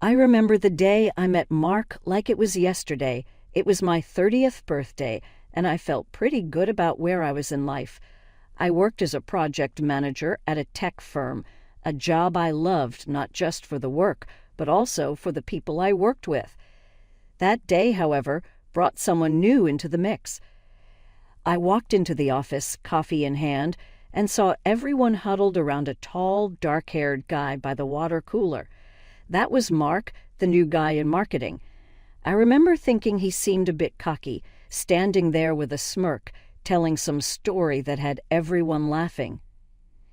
I remember the day I met Mark like it was yesterday. It was my 30th birthday, and I felt pretty good about where I was in life. I worked as a project manager at a tech firm, a job I loved not just for the work, but also for the people I worked with. That day, however, brought someone new into the mix. I walked into the office, coffee in hand, and saw everyone huddled around a tall, dark-haired guy by the water cooler. That was Mark, the new guy in marketing. I remember thinking he seemed a bit cocky, standing there with a smirk, telling some story that had everyone laughing.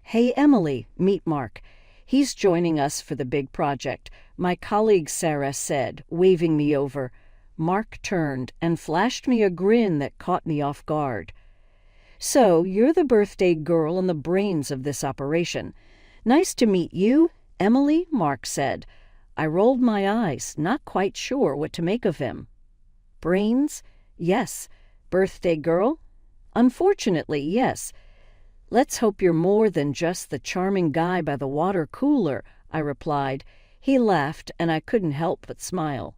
"Hey, Emily, meet Mark. He's joining us for the big project," my colleague Sarah said, waving me over. Mark turned and flashed me a grin that caught me off guard. "So, you're the birthday girl and the brains of this operation. Nice to meet you, Emily," Mark said. I rolled my eyes, not quite sure what to make of him. "Brains? Yes. Birthday girl? Unfortunately, yes. Let's hope you're more than just the charming guy by the water cooler," I replied. He laughed, and I couldn't help but smile.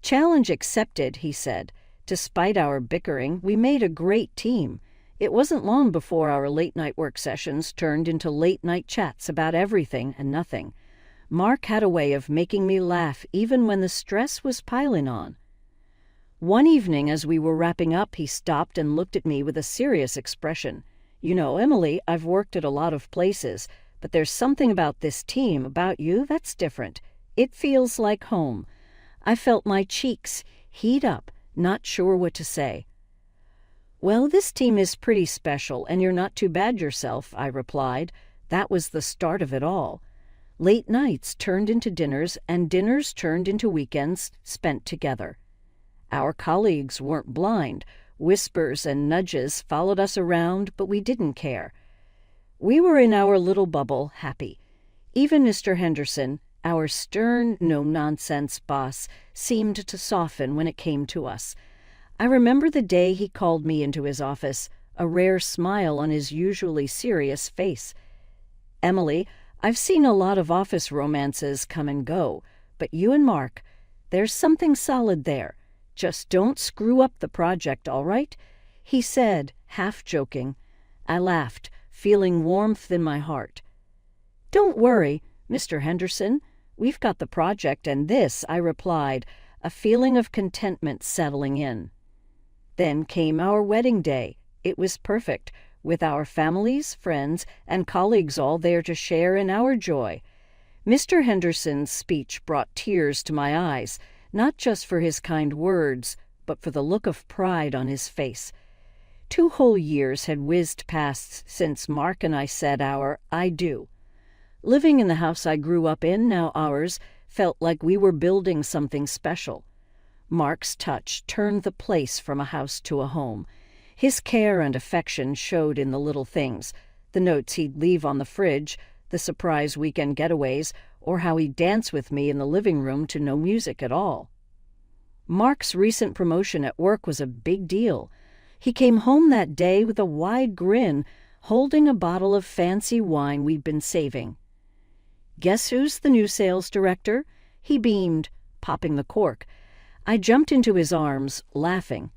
"Challenge accepted," he said. Despite our bickering, we made a great team. It wasn't long before our late-night work sessions turned into late-night chats about everything and nothing. Mark had a way of making me laugh even when the stress was piling on. One evening as we were wrapping up, he stopped and looked at me with a serious expression. "You know, Emily, I've worked at a lot of places, but there's something about this team, about you, that's different. It feels like home." I felt my cheeks heat up, not sure what to say. "Well, this team is pretty special, and you're not too bad yourself," I replied. That was the start of it all. Late nights turned into dinners, and dinners turned into weekends spent together. Our colleagues weren't blind. Whispers and nudges followed us around, but we didn't care. We were in our little bubble, happy. Even Mr. Henderson, our stern, no-nonsense boss, seemed to soften when it came to us. I remember the day he called me into his office, a rare smile on his usually serious face. "Emily, I've seen a lot of office romances come and go, but you and Mark, there's something solid there. Just don't screw up the project, all right?" he said, half joking. I laughed, feeling warmth in my heart. "Don't worry, Mr. Henderson. We've got the project and this," I replied, a feeling of contentment settling in. Then came our wedding day. It was perfect, with our families, friends, and colleagues all there to share in our joy. Mr. Henderson's speech brought tears to my eyes, not just for his kind words, but for the look of pride on his face. 2 whole years had whizzed past since Mark and I said our "I do." Living in the house I grew up in, now ours, felt like we were building something special. Mark's touch turned the place from a house to a home. His care and affection showed in the little things, the notes he'd leave on the fridge, the surprise weekend getaways, or how he'd dance with me in the living room to no music at all. Mark's recent promotion at work was a big deal. He came home that day with a wide grin, holding a bottle of fancy wine we'd been saving. "Guess who's the new sales director?" He beamed, popping the cork. I jumped into his arms, laughing.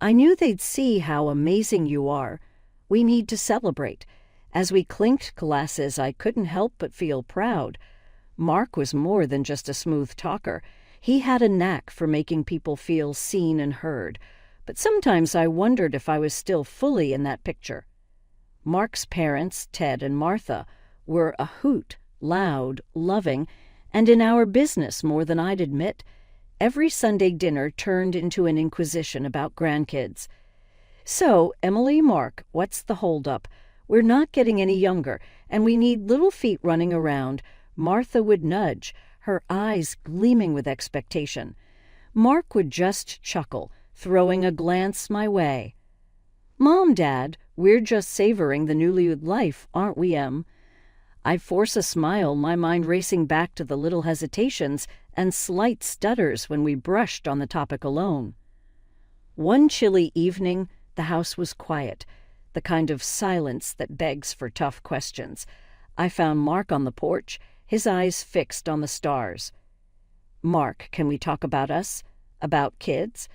"I knew they'd see how amazing you are. We need to celebrate." As we clinked glasses, I couldn't help but feel proud. Mark was more than just a smooth talker. He had a knack for making people feel seen and heard. But sometimes I wondered if I was still fully in that picture. Mark's parents, Ted and Martha, were a hoot, loud, loving, and in our business more than I'd admit. Every Sunday dinner turned into an inquisition about grandkids. "So, Emily, Mark, what's the holdup? We're not getting any younger, and we need little feet running around." Martha would nudge, her eyes gleaming with expectation. Mark would just chuckle, throwing a glance my way. "Mom, Dad, we're just savoring the newlywed life, aren't we, Em?" I'd force a smile, my mind racing back to the little hesitations and slight stutters when we brushed on the topic alone. One chilly evening, the house was quiet, the kind of silence that begs for tough questions. I found Mark on the porch, his eyes fixed on the stars. "Mark, can we talk about us? About kids?"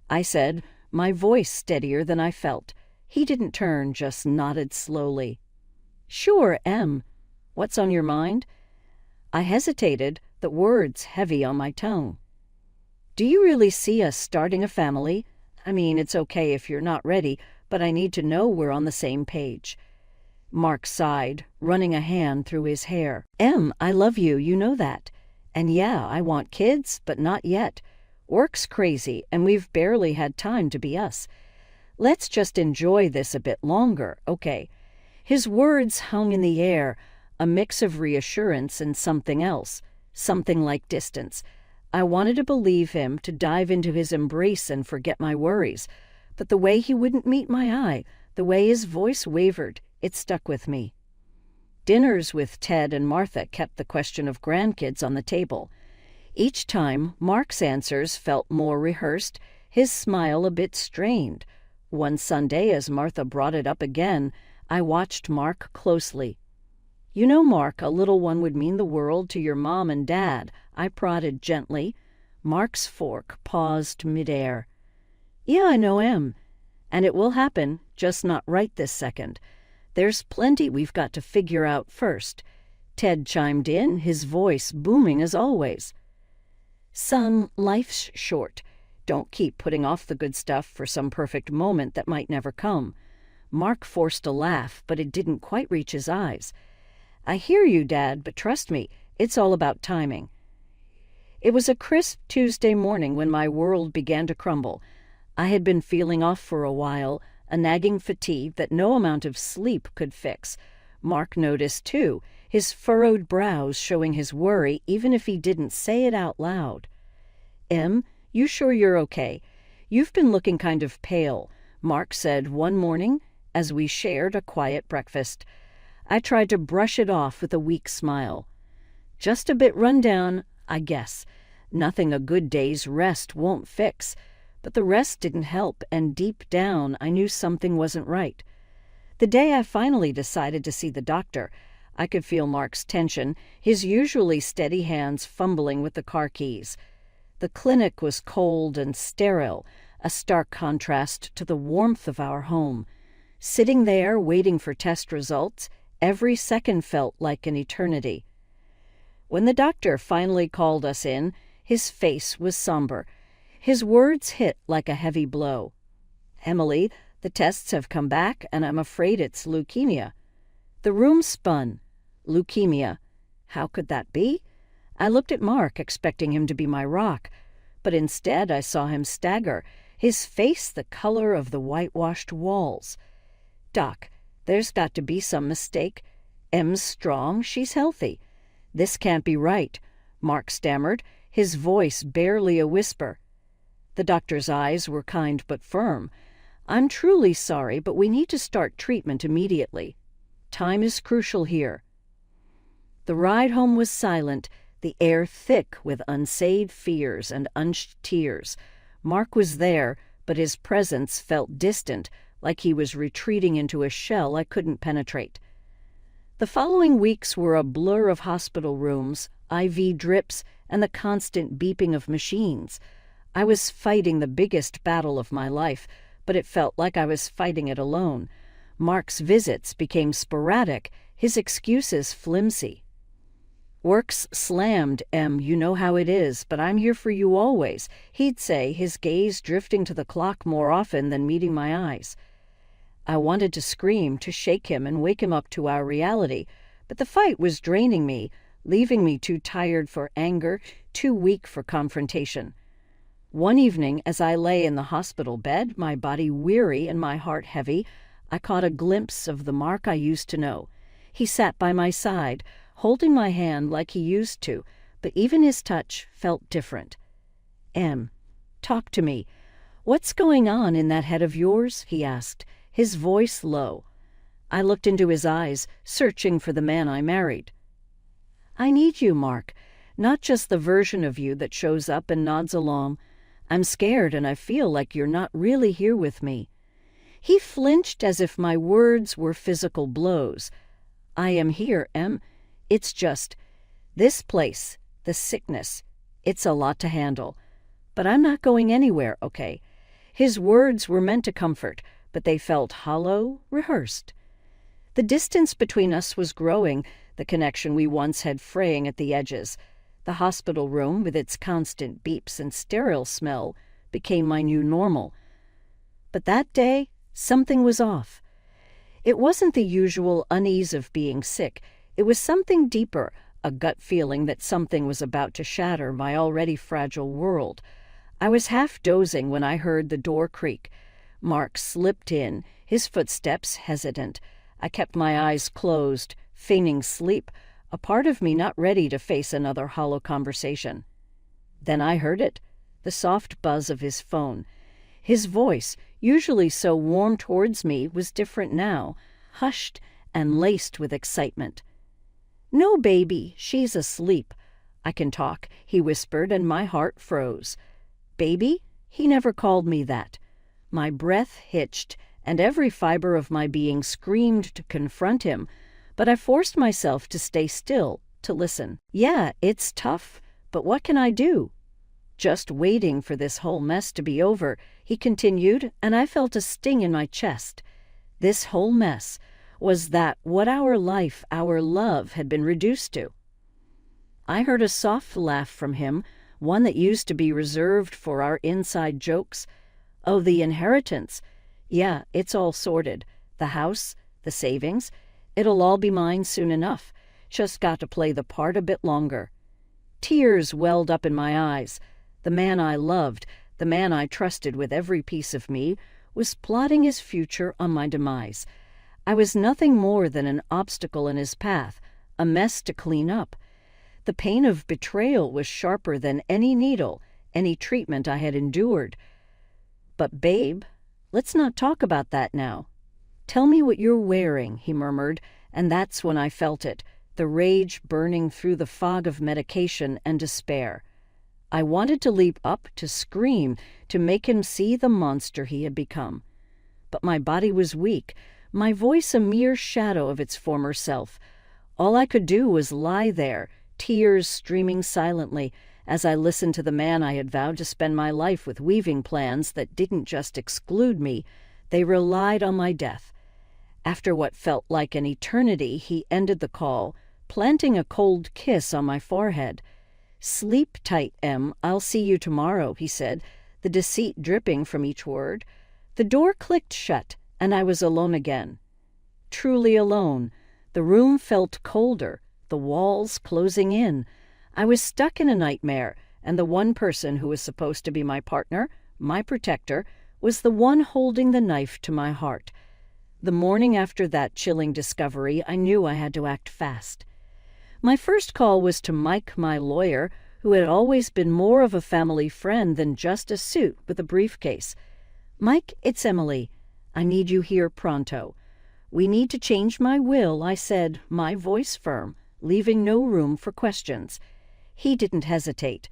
I said, my voice steadier than I felt. He didn't turn, just nodded slowly. "Sure, Em. What's on your mind?" I hesitated, the words heavy on my tongue. "Do you really see us starting a family? I mean, it's okay if you're not ready, but I need to know we're on the same page." Mark sighed, running a hand through his hair. "Em, I love you, you know that. And yeah, I want kids, but not yet. Work's crazy, and we've barely had time to be us. Let's just enjoy this a bit longer, okay?" His words hung in the air, a mix of reassurance and something else, something like distance. I wanted to believe him, to dive into his embrace and forget my worries. But the way he wouldn't meet my eye, the way his voice wavered, it stuck with me. Dinners with Ted and Martha kept the question of grandkids on the table. Each time, Mark's answers felt more rehearsed, his smile a bit strained. One Sunday, as Martha brought it up again, I watched Mark closely. "You know, Mark, a little one would mean the world to your mom and dad," I prodded gently. Mark's fork paused midair. "Yeah, I know, Em. And it will happen, just not right this second. There's plenty we've got to figure out first." Ted chimed in, his voice booming as always. "Son, life's short. Don't keep putting off the good stuff for some perfect moment that might never come." Mark forced a laugh, but it didn't quite reach his eyes. "I hear you, Dad, but trust me, it's all about timing." It was a crisp Tuesday morning when my world began to crumble. I had been feeling off for a while, a nagging fatigue that no amount of sleep could fix. Mark noticed, too, his furrowed brows showing his worry even if he didn't say it out loud. "Em, you sure you're okay? You've been looking kind of pale," Mark said one morning as we shared a quiet breakfast. I tried to brush it off with a weak smile. "Just a bit run down, I guess. Nothing a good day's rest won't fix." But the rest didn't help, and deep down I knew something wasn't right. The day I finally decided to see the doctor, I could feel Mark's tension, his usually steady hands fumbling with the car keys. The clinic was cold and sterile, a stark contrast to the warmth of our home. Sitting there, waiting for test results, every second felt like an eternity. When the doctor finally called us in, his face was somber. His words hit like a heavy blow. "Emily, the tests have come back, and I'm afraid it's leukemia." The room spun. Leukemia. How could that be? I looked at Mark, expecting him to be my rock, but instead I saw him stagger, his face the color of the whitewashed walls. "Doc, there's got to be some mistake. Em's strong, she's healthy. This can't be right," Mark stammered, his voice barely a whisper. The doctor's eyes were kind but firm. "I'm truly sorry, but we need to start treatment immediately. Time is crucial here." The ride home was silent, the air thick with unsayed fears and unshed tears. Mark was there, but his presence felt distant, like he was retreating into a shell I couldn't penetrate. The following weeks were a blur of hospital rooms, IV drips, and the constant beeping of machines. I was fighting the biggest battle of my life, but it felt like I was fighting it alone. Mark's visits became sporadic, his excuses flimsy. "Work's slammed, Em, you know how it is, but I'm here for you always," he'd say, his gaze drifting to the clock more often than meeting my eyes. I wanted to scream, to shake him and wake him up to our reality, but the fight was draining me, leaving me too tired for anger, too weak for confrontation. One evening, as I lay in the hospital bed, my body weary and my heart heavy, I caught a glimpse of the Mark I used to know. He sat by my side, holding my hand like he used to, but even his touch felt different. "Em, talk to me. What's going on in that head of yours?" he asked, his voice low. I looked into his eyes, searching for the man I married. "I need you, Mark, not just the version of you that shows up and nods along. I'm scared and I feel like you're not really here with me." He flinched as if my words were physical blows. "I am here, Em. It's just this place, the sickness. It's a lot to handle. But I'm not going anywhere, okay? His words were meant to comfort, but they felt hollow, rehearsed. The distance between us was growing, the connection we once had fraying at the edges. The hospital room, with its constant beeps and sterile smell, became my new normal. But that day, something was off. It wasn't the usual unease of being sick. It was something deeper, a gut feeling that something was about to shatter my already fragile world. I was half dozing when I heard the door creak. Mark slipped in, his footsteps hesitant. I kept my eyes closed, feigning sleep, a part of me not ready to face another hollow conversation. Then I heard it, the soft buzz of his phone. His voice, usually so warm towards me, was different now, hushed and laced with excitement. "No, baby, she's asleep. I can talk," he whispered, and my heart froze. Baby? He never called me that. My breath hitched, and every fiber of my being screamed to confront him, but I forced myself to stay still, to listen. "Yeah, it's tough, but what can I do?" "Just waiting for this whole mess to be over," he continued, and I felt a sting in my chest. This whole mess, was that what our life, our love, had been reduced to? I heard a soft laugh from him, one that used to be reserved for our inside jokes. "Oh, the inheritance. Yeah, it's all sorted. The house, the savings. It'll all be mine soon enough. Just got to play the part a bit longer." Tears welled up in my eyes. The man I loved, the man I trusted with every piece of me, was plotting his future on my demise. I was nothing more than an obstacle in his path, a mess to clean up. The pain of betrayal was sharper than any needle, any treatment I had endured. "But, babe, let's not talk about that now. Tell me what you're wearing," he murmured, and that's when I felt it, the rage burning through the fog of medication and despair. I wanted to leap up, to scream, to make him see the monster he had become. But my body was weak, my voice a mere shadow of its former self. All I could do was lie there, tears streaming silently, as I listened to the man I had vowed to spend my life with, weaving plans that didn't just exclude me, they relied on my death. After what felt like an eternity, he ended the call, planting a cold kiss on my forehead. "Sleep tight, Em. I'll see you tomorrow," he said, the deceit dripping from each word. The door clicked shut, and I was alone again. Truly alone. The room felt colder, the walls closing in. I was stuck in a nightmare, and the one person who was supposed to be my partner, my protector, was the one holding the knife to my heart. The morning after that chilling discovery, I knew I had to act fast. My first call was to Mike, my lawyer, who had always been more of a family friend than just a suit with a briefcase. "Mike, it's Emily. I need you here pronto. We need to change my will," I said, my voice firm, leaving no room for questions. He didn't hesitate.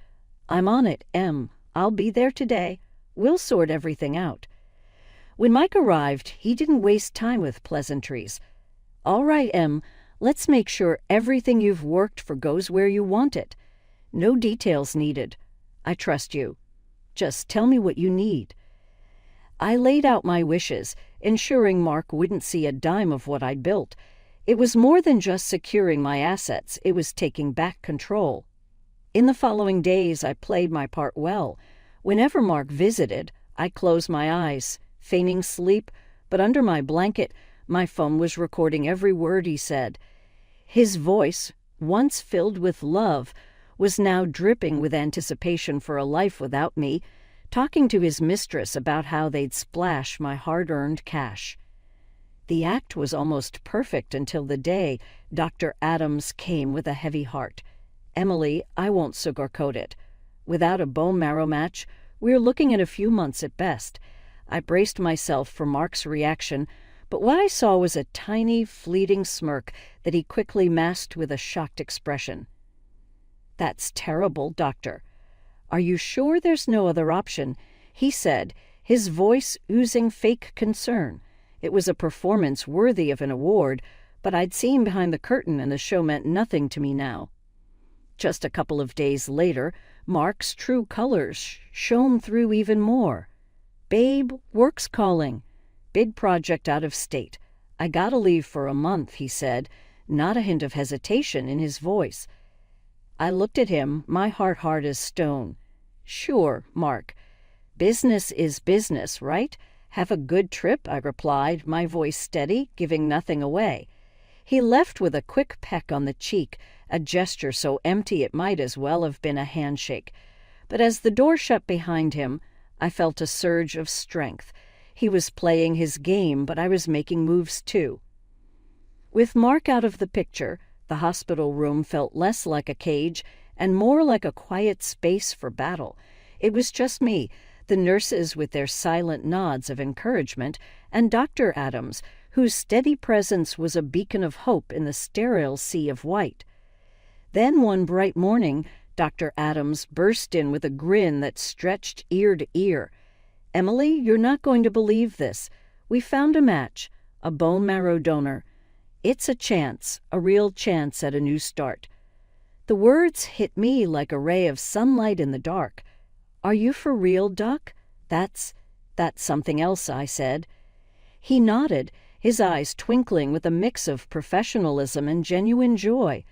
"I'm on it, Em. I'll be there today. We'll sort everything out." When Mike arrived, he didn't waste time with pleasantries. "All right, Em, let's make sure everything you've worked for goes where you want it. No details needed. I trust you. Just tell me what you need." I laid out my wishes, ensuring Mark wouldn't see a dime of what I'd built. It was more than just securing my assets, it was taking back control. In the following days, I played my part well. Whenever Mark visited, I closed my eyes, feigning sleep, but under my blanket, my phone was recording every word he said. His voice, once filled with love, was now dripping with anticipation for a life without me, talking to his mistress about how they'd splash my hard-earned cash. The act was almost perfect until the day Dr. Adams came with a heavy heart. "Emily, I won't sugarcoat it. Without a bone marrow match, we're looking at a few months at best." I braced myself for Mark's reaction, but what I saw was a tiny, fleeting smirk that he quickly masked with a shocked expression. "That's terrible, Doctor. Are you sure there's no other option?" he said, his voice oozing fake concern. It was a performance worthy of an award, but I'd seen behind the curtain and the show meant nothing to me now. Just a couple of days later, Mark's true colors shone through even more. "Babe, work's calling. Big project out of state. I gotta leave for a month," he said, not a hint of hesitation in his voice. I looked at him, my heart hard as stone. "Sure, Mark. Business is business, right? Have a good trip," I replied, my voice steady, giving nothing away. He left with a quick peck on the cheek, a gesture so empty it might as well have been a handshake. But as the door shut behind him, I felt a surge of strength. He was playing his game, but I was making moves too. With Mark out of the picture, the hospital room felt less like a cage and more like a quiet space for battle. It was just me, the nurses with their silent nods of encouragement, and Dr. Adams, whose steady presence was a beacon of hope in the sterile sea of white. Then one bright morning, Dr. Adams burst in with a grin that stretched ear to ear. "Emily, you're not going to believe this. We found a match, a bone marrow donor. It's a chance, a real chance at a new start." The words hit me like a ray of sunlight in the dark. "Are you for real, Doc?" That's something else," I said. He nodded, his eyes twinkling with a mix of professionalism and genuine joy.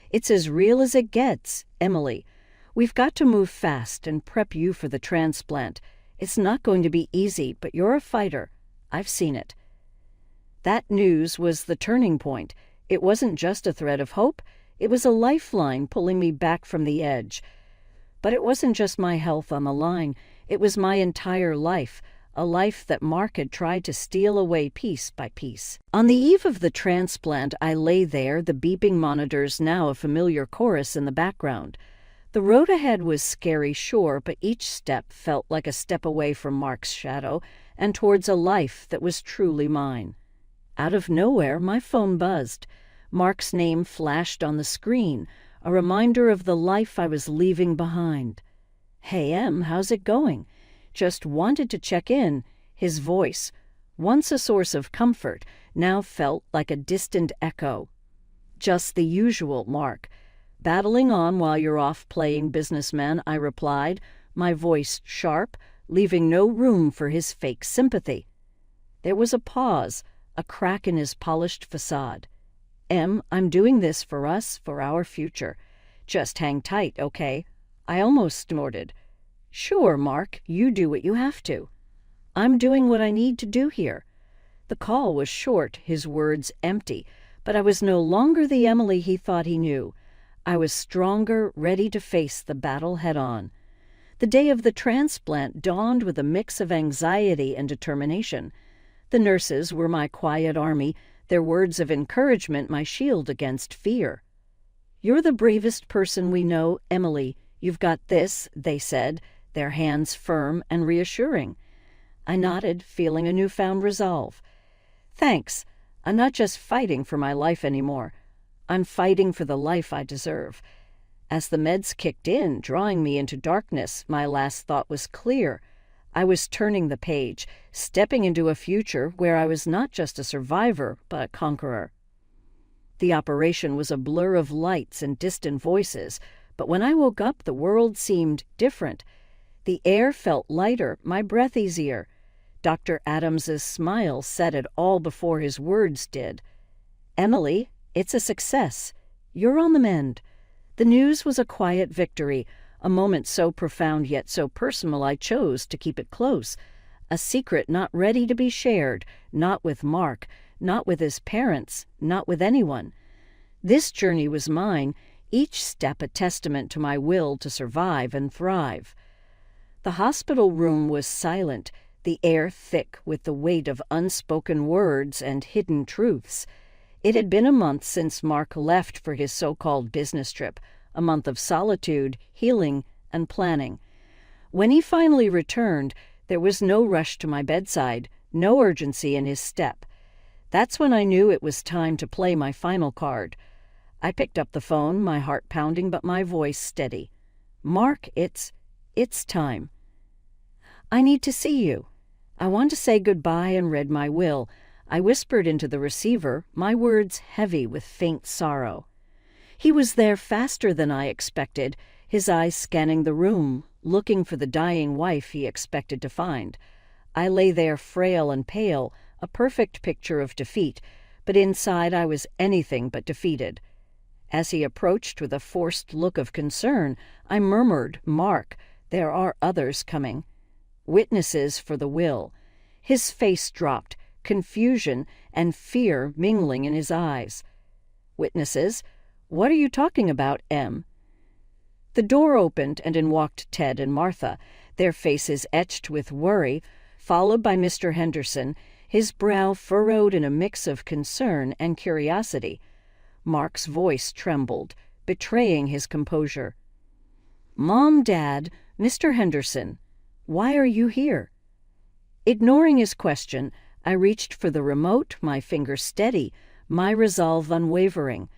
"It's as real as it gets, Emily. We've got to move fast and prep you for the transplant. It's not going to be easy, but you're a fighter. I've seen it." That news was the turning point. It wasn't just a thread of hope. It was a lifeline pulling me back from the edge. But it wasn't just my health on the line. It was my entire life, a life that Mark had tried to steal away piece by piece. On the eve of the transplant, I lay there, the beeping monitors now a familiar chorus in the background. The road ahead was scary, sure, but each step felt like a step away from Mark's shadow and towards a life that was truly mine. Out of nowhere, my phone buzzed. Mark's name flashed on the screen, a reminder of the life I was leaving behind. "Hey, Em, how's it going? Just wanted to check in." His voice, once a source of comfort, now felt like a distant echo. "Just the usual, Mark. Battling on while you're off playing businessman," I replied, my voice sharp, leaving no room for his fake sympathy. There was a pause, a crack in his polished facade. "Em, I'm doing this for us, for our future. Just hang tight, okay?" I almost snorted. "Sure, Mark, you do what you have to." "I'm doing what I need to do here." The call was short, his words empty, but I was no longer the Emily he thought he knew. I was stronger, ready to face the battle head-on. The day of the transplant dawned with a mix of anxiety and determination. The nurses were my quiet army, their words of encouragement my shield against fear. "You're the bravest person we know, Emily. You've got this," they said, their hands firm and reassuring. I nodded, feeling a newfound resolve. "Thanks. I'm not just fighting for my life anymore. I'm fighting for the life I deserve." As the meds kicked in, drawing me into darkness, my last thought was clear. I was turning the page, stepping into a future where I was not just a survivor, but a conqueror. The operation was a blur of lights and distant voices, but when I woke up, the world seemed different. The air felt lighter, my breath easier. Dr. Adams's smile said it all before his words did. "Emily, it's a success. You're on the mend." The news was a quiet victory, a moment so profound yet so personal I chose to keep it close. A secret not ready to be shared, not with Mark, not with his parents, not with anyone. This journey was mine, each step a testament to my will to survive and thrive. The hospital room was silent, the air thick with the weight of unspoken words and hidden truths. It had been a month since Mark left for his so-called business trip, a month of solitude, healing, and planning. When he finally returned, there was no rush to my bedside, no urgency in his step. That's when I knew it was time to play my final card. I picked up the phone, my heart pounding but my voice steady. "Mark, it's time. I need to see you. I want to say goodbye and read my will." I whispered into the receiver, my words heavy with faint sorrow. He was there faster than I expected, his eyes scanning the room, looking for the dying wife he expected to find. I lay there frail and pale, a perfect picture of defeat, but inside I was anything but defeated. As he approached with a forced look of concern, I murmured, "Mark, there are others coming. Witnesses for the will." His face dropped, confusion and fear mingling in his eyes. "Witnesses? What are you talking about, Em?" The door opened, and in walked Ted and Martha, their faces etched with worry, followed by Mr. Henderson, his brow furrowed in a mix of concern and curiosity. Mark's voice trembled, betraying his composure. "Mom, Dad, Mr. Henderson, why are you here?" Ignoring his question, I reached for the remote, my finger steady, my resolve unwavering.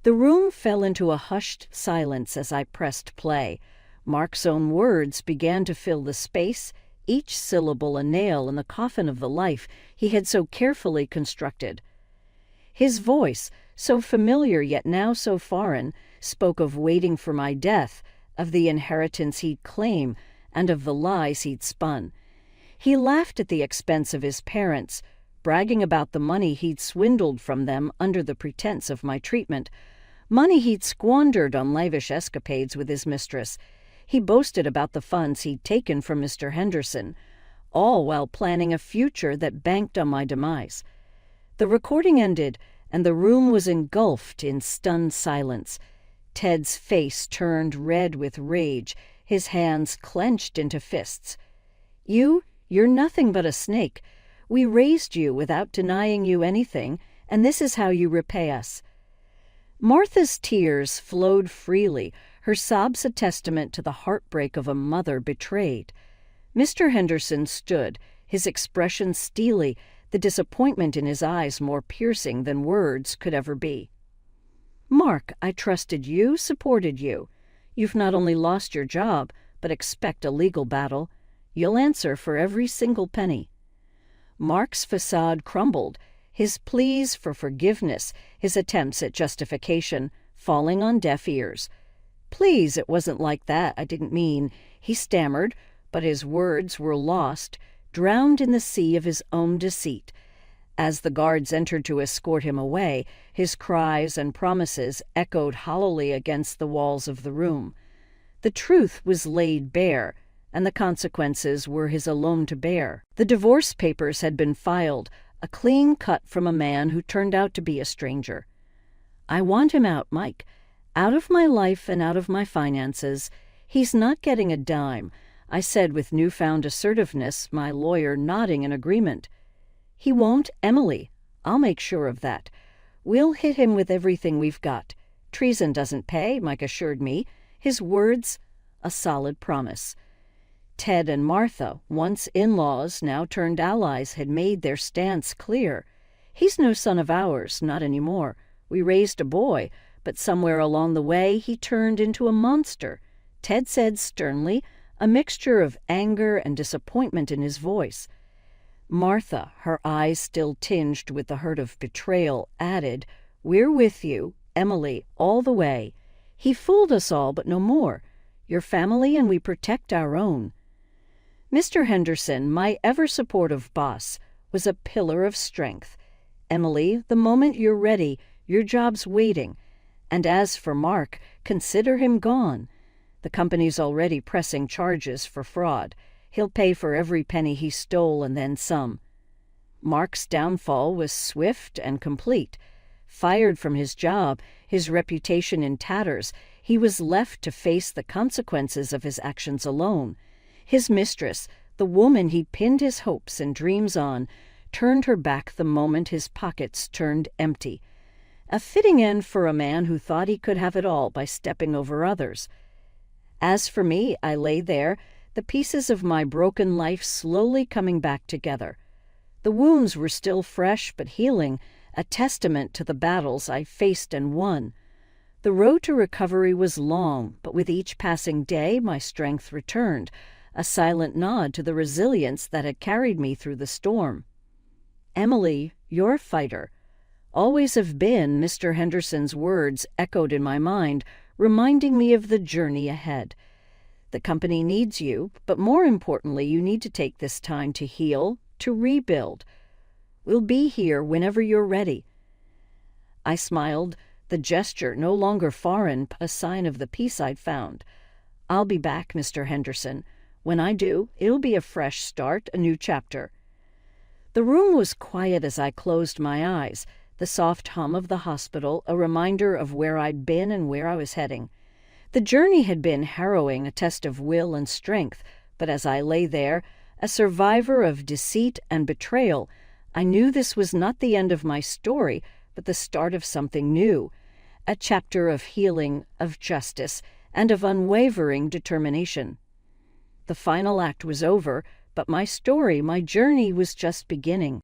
The room fell into a hushed silence as I pressed play. Mark's own words began to fill the space, each syllable a nail in the coffin of the life he had so carefully constructed. His voice, so familiar yet now so foreign, spoke of waiting for my death, of the inheritance he'd claim, and of the lies he'd spun. He laughed at the expense of his parents, bragging about the money he'd swindled from them under the pretense of my treatment, money he'd squandered on lavish escapades with his mistress. He boasted about the funds he'd taken from Mr. Henderson, all while planning a future that banked on my demise. The recording ended, and the room was engulfed in stunned silence. Ted's face turned red with rage, his hands clenched into fists. You're nothing but a snake. We raised you without denying you anything, and this is how you repay us." Martha's tears flowed freely, her sobs a testament to the heartbreak of a mother betrayed. Mr. Henderson stood, his expression steely, the disappointment in his eyes more piercing than words could ever be. "Mark, I trusted you, supported you. You've not only lost your job, but expect a legal battle. You'll answer for every single penny." Mark's facade crumbled, his pleas for forgiveness, his attempts at justification, falling on deaf ears. "Please, it wasn't like that, I didn't mean," he stammered, but his words were lost, drowned in the sea of his own deceit. As the guards entered to escort him away, his cries and promises echoed hollowly against the walls of the room. The truth was laid bare, and the consequences were his alone to bear. The divorce papers had been filed, a clean cut from a man who turned out to be a stranger. "I want him out, Mike. Out of my life and out of my finances. He's not getting a dime," I said with newfound assertiveness, my lawyer nodding in agreement. "He won't, Emily. I'll make sure of that. We'll hit him with everything we've got. Treason doesn't pay," Mike assured me, his words a solid promise. Ted and Martha, once in-laws, now turned allies, had made their stance clear. "He's no son of ours, not anymore. We raised a boy, but somewhere along the way he turned into a monster," Ted said sternly, a mixture of anger and disappointment in his voice. Martha, her eyes still tinged with the hurt of betrayal, added, "We're with you, Emily, all the way. He fooled us all, but no more. Your family and we protect our own." Mr. Henderson, my ever-supportive boss, was a pillar of strength. "Emily, the moment you're ready, your job's waiting. And as for Mark, consider him gone. The company's already pressing charges for fraud. He'll pay for every penny he stole and then some." Mark's downfall was swift and complete. Fired from his job, his reputation in tatters, he was left to face the consequences of his actions alone. His mistress, the woman he'd pinned his hopes and dreams on, turned her back the moment his pockets turned empty. A fitting end for a man who thought he could have it all by stepping over others. As for me, I lay there, the pieces of my broken life slowly coming back together. The wounds were still fresh but healing, a testament to the battles I faced and won. The road to recovery was long, but with each passing day my strength returned, a silent nod to the resilience that had carried me through the storm. "Emily, you're a fighter. Always have been, Mr. Henderson's words echoed in my mind, reminding me of the journey ahead. The company needs you, but more importantly, you need to take this time to heal, to rebuild. We'll be here whenever you're ready. I smiled, the gesture no longer foreign, a sign of the peace I'd found. I'll be back, Mr. Henderson. When I do, it'll be a fresh start, a new chapter. The room was quiet as I closed my eyes, the soft hum of the hospital a reminder of where I'd been and where I was heading. The journey had been harrowing, a test of will and strength, but as I lay there, a survivor of deceit and betrayal, I knew this was not the end of my story, but the start of something new, a chapter of healing, of justice, and of unwavering determination. The final act was over, but my story, my journey was just beginning.